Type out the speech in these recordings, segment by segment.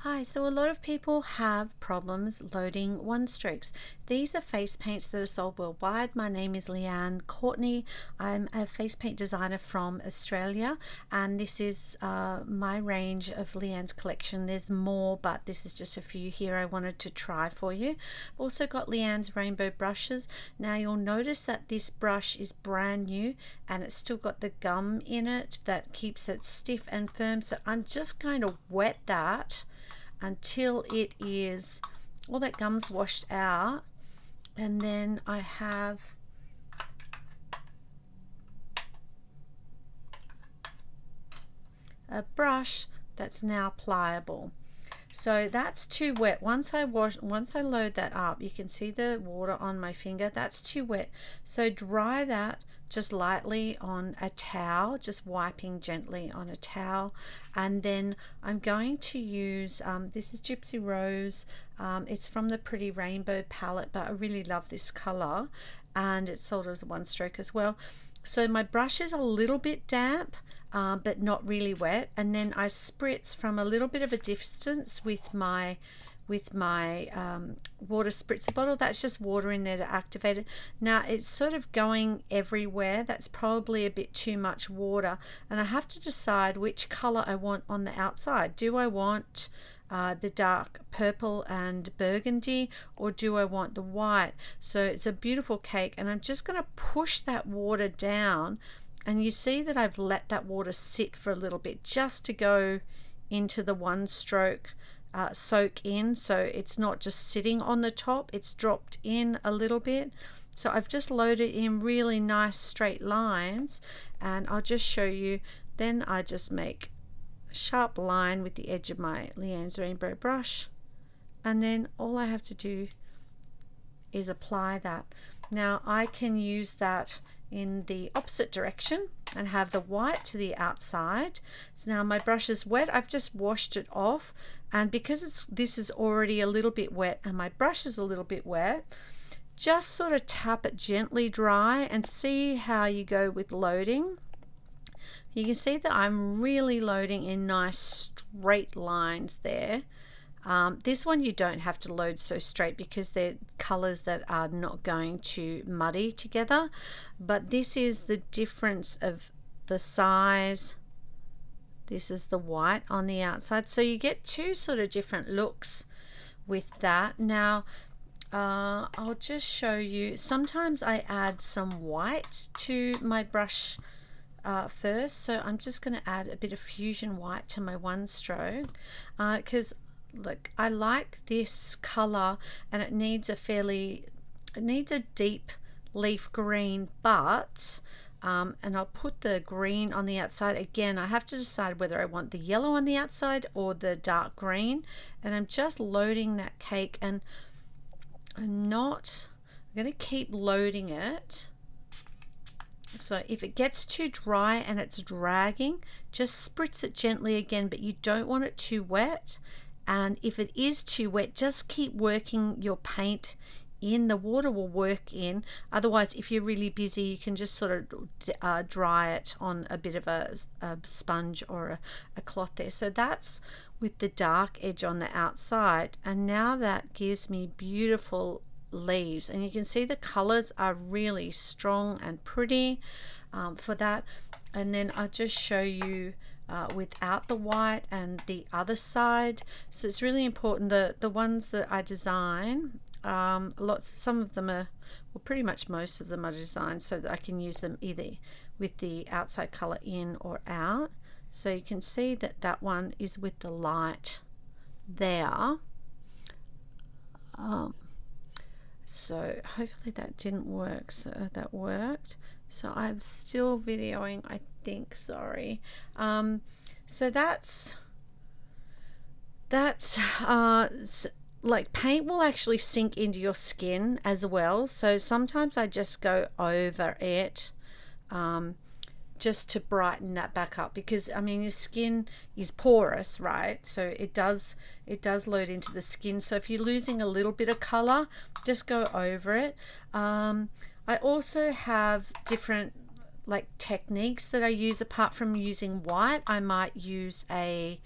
Hi, so a lot of people have problems loading one strokes. These are face paints that are sold worldwide. My name is Leanne Courtney. I'm a face paint designer from Australia, and this is my range of Leanne's collection. There's more, but this is just a few here I wanted to try for you. I've also got Leanne's rainbow brushes. Now you'll notice that this brush is brand new and it's still got the gum in it that keeps it stiff and firm. So I'm just going to wet that until it is all that gum's washed out, and then I have a brush that's now pliable. So that's too wet. Once I load that up, you can see the water on my finger. That's too wet. So dry that just lightly on a towel, just wiping gently on a towel. And then I'm going to use, this is Gypsy Rose. It's from the Pretty Rainbow palette, but I really love this color. And it's sold as a one stroke as well. So my brush is a little bit damp, but not really wet, and then I spritz from a little bit of a distance with my water spritzer bottle. That's just water in there to activate it. Now it's sort of going everywhere. That's probably a bit too much water, and I have to decide which color I want on the outside. Do I want the dark purple and burgundy, or do I want the white? So it's a beautiful cake, and I'm just going to push that water down, and you see that I've let that water sit for a little bit just to go into the one stroke soak in, so it's not just sitting on the top, it's dropped in a little bit. So I've just loaded in really nice straight lines, and I'll just show you. Then I just make sharp line with the edge of my Leanne's rainbow brush, and then all I have to do is apply that. Now I can use that in the opposite direction and have the white to the outside. So now my brush is wet. I've just washed it off, and because this is already a little bit wet and my brush is a little bit wet, just sort of tap it gently dry and see how you go with loading. You can see that I'm really loading in nice straight lines there. This one you don't have to load so straight because they're colors that are not going to muddy together, but this is the difference of the size. This is the white on the outside, so you get two sort of different looks with that. Now I'll just show you. Sometimes I add some white to my brush first, so I'm just going to add a bit of fusion white to my one stroke because look, I like this color, and it needs a deep leaf green, but and I'll put the green on the outside. Again, I have to decide whether I want the yellow on the outside or the dark green, and I'm just loading that cake, and I'm going to keep loading it. So if it gets too dry and it's dragging, just spritz it gently again, but you don't want it too wet. And if it is too wet, just keep working your paint in. The water will work in. Otherwise, if you're really busy, you can just sort of dry it on a bit of a sponge or a cloth there. So that's with the dark edge on the outside, and now that gives me beautiful leaves, and you can see the colors are really strong and pretty for that. And then I'll just show you without the white and the other side. So it's really important, the ones that I design, some of them are, well, pretty much most of them are designed so that I can use them either with the outside color in or out. So you can see that that one is with the light there. So hopefully that didn't work. So that worked. So I'm still videoing, I think, sorry. So that's like, paint will actually sink into your skin as well. So sometimes I just go over it just to brighten that back up, because I mean your skin is porous, right? So it does load into the skin. So if you're losing a little bit of color, just go over it. I also have different like techniques that I use. Apart from using white, I might use a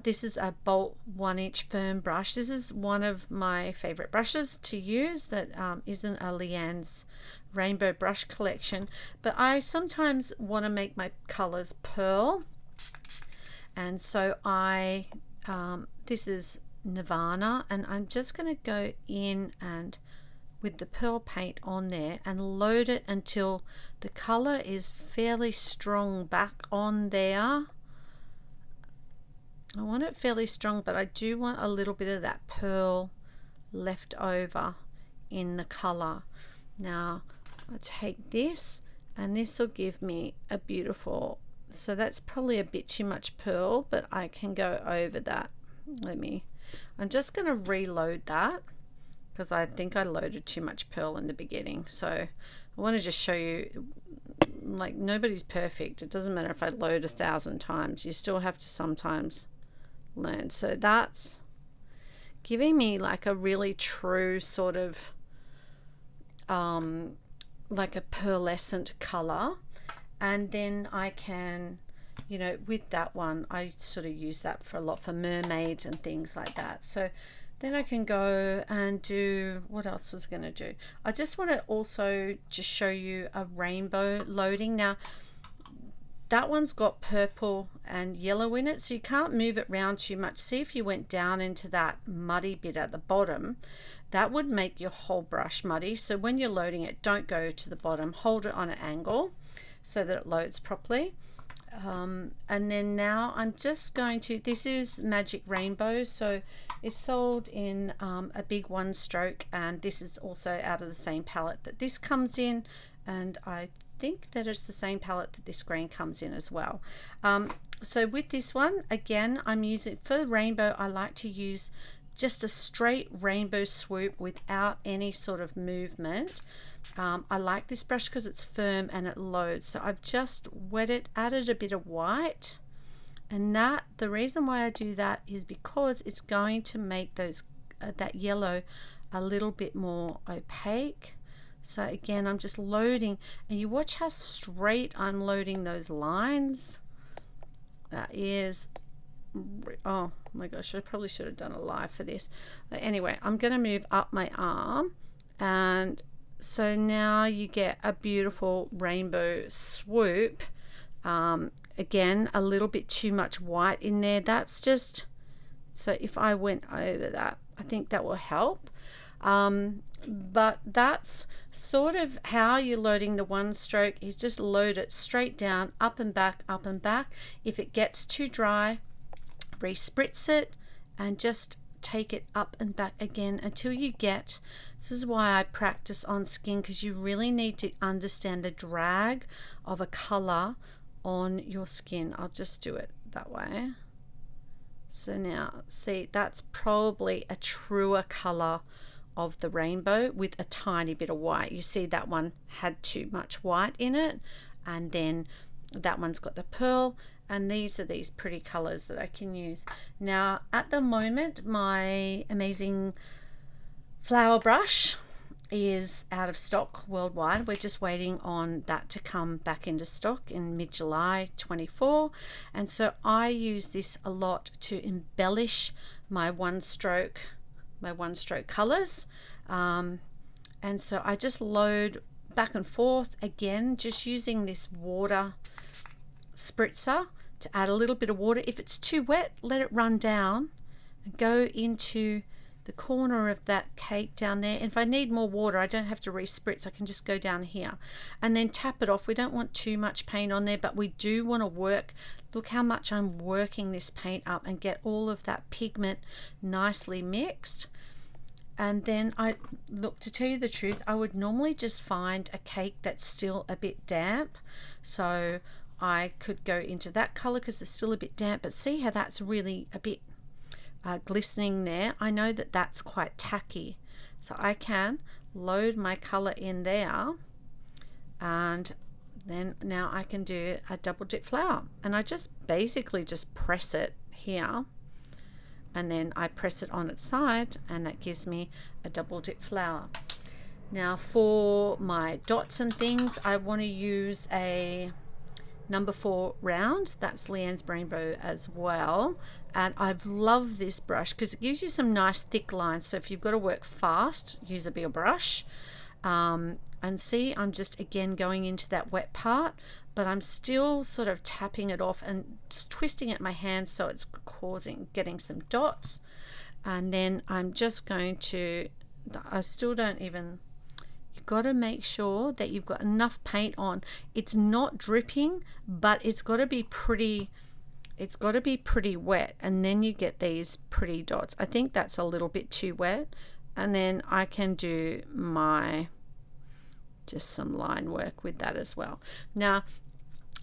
this is a Bolt 1-inch firm brush. This is one of my favorite brushes to use that isn't a Leanne's rainbow brush collection, but I sometimes want to make my colors pearl, and so this is Nirvana, and I'm just going to go in and with the pearl paint on there and load it until the color is fairly strong back on there. I want it fairly strong, but I do want a little bit of that pearl left over in the color. Now I take this, and this will give me a beautiful, so that's probably a bit too much pearl, but I can go over that. I'm just going to reload that because I think I loaded too much pearl in the beginning. So I want to just show you, like, nobody's perfect. It doesn't matter if I load 1,000 times, you still have to sometimes learn. So that's giving me like a really true sort of like a pearlescent color. And then I can, you know, with that one I sort of use that for a lot for mermaids and things like that. So then I can go and do, what else was going to do? I just want to also just show you a rainbow loading. Now that one's got purple and yellow in it, so you can't move it around too much. See, if you went down into that muddy bit at the bottom, that would make your whole brush muddy. So when you're loading it, don't go to the bottom, hold it on an angle so that it loads properly. And then now I'm just going to, this is Magic Rainbow, so it's sold in a big 1-stroke, and this is also out of the same palette that this comes in, and I think that it's the same palette that this green comes in as well. So with this one, again, I'm using, for the rainbow, I like to use just a straight rainbow swoop without any sort of movement. I like this brush because it's firm and it loads. So I've just wet it, added a bit of white, and that, the reason why I do that is because it's going to make those that yellow a little bit more opaque. So again, I'm just loading, and you watch how straight I'm loading those lines. That is, oh my gosh, I probably should have done a live for this. But anyway, I'm going to move up my arm, and so now you get a beautiful rainbow swoop. Again, a little bit too much white in there. That's just, so if I went over that, I think that will help. But that's sort of how you're loading the 1-stroke, is just load it straight down, up and back, up and back. If it gets too dry, re-spritz it and just take it up and back again until you get, this is why I practice on skin, because you really need to understand the drag of a color on your skin. I'll just do it that way. So now see, that's probably a truer color of the rainbow with a tiny bit of white. You see that one had too much white in it, and then that one's got the pearl, and these are these pretty colors that I can use. Now at the moment, my amazing flower brush is out of stock worldwide. We're just waiting on that to come back into stock in mid-July 24, and so I use this a lot to embellish my 1-stroke colors, and so I just load back and forth, again just using this water spritzer to add a little bit of water. If it's too wet, let it run down and go into the corner of that cake down there. And if I need more water, I don't have to re-spritz, I can just go down here and then tap it off. We don't want too much paint on there, but we do want to work, look how much I'm working this paint up and get all of that pigment nicely mixed. And then I look, to tell you the truth, I would normally just find a cake that's still a bit damp, so I could go into that color because it's still a bit damp, but see how that's really a bit glistening there. I know that that's quite tacky, so I can load my color in there, and then now I can do a double dip flower, and I just basically just press it here, and then I press it on its side, and that gives me a double dip flower. Now for my dots and things, I want to use a number 4 round. That's Leanne's Rainbow as well. And I love this brush because it gives you some nice thick lines. So if you've got to work fast, use a bigger brush. And see, I'm just again going into that wet part, but I'm still sort of tapping it off and twisting it in my hand so it's getting some dots. And then I'm just going to, I still don't even, you've got to make sure that you've got enough paint on. It's not dripping, but it's got to be pretty, wet, and then you get these pretty dots. I think that's a little bit too wet, and then I can do just some line work with that as well. Now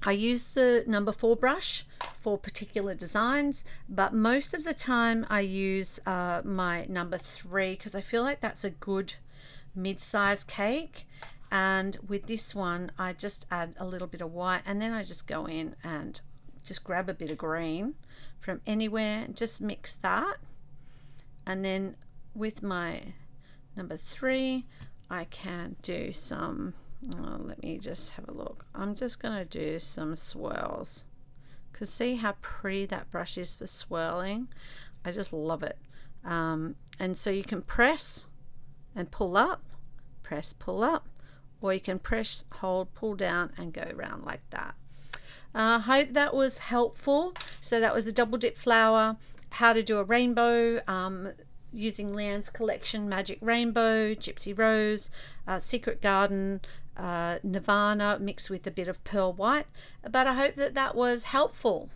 I use the number 4 brush for particular designs, but most of the time I use my number 3 because I feel like that's a good mid-size cake. And with this one I just add a little bit of white, and then I just go in and just grab a bit of green from anywhere and just mix that. And then with my number 3 I can do some, let me just have a look. I'm just going to do some swirls, because see how pretty that brush is for swirling. I just love it. And so you can press and pull up, press, pull up, or you can press, hold, pull down and go around like that. I hope that was helpful. So that was a double dip flower, how to do a rainbow, using Leanne's collection, Magic Rainbow, Gypsy Rose, Secret Garden, Nirvana mixed with a bit of pearl white. But I hope that was helpful.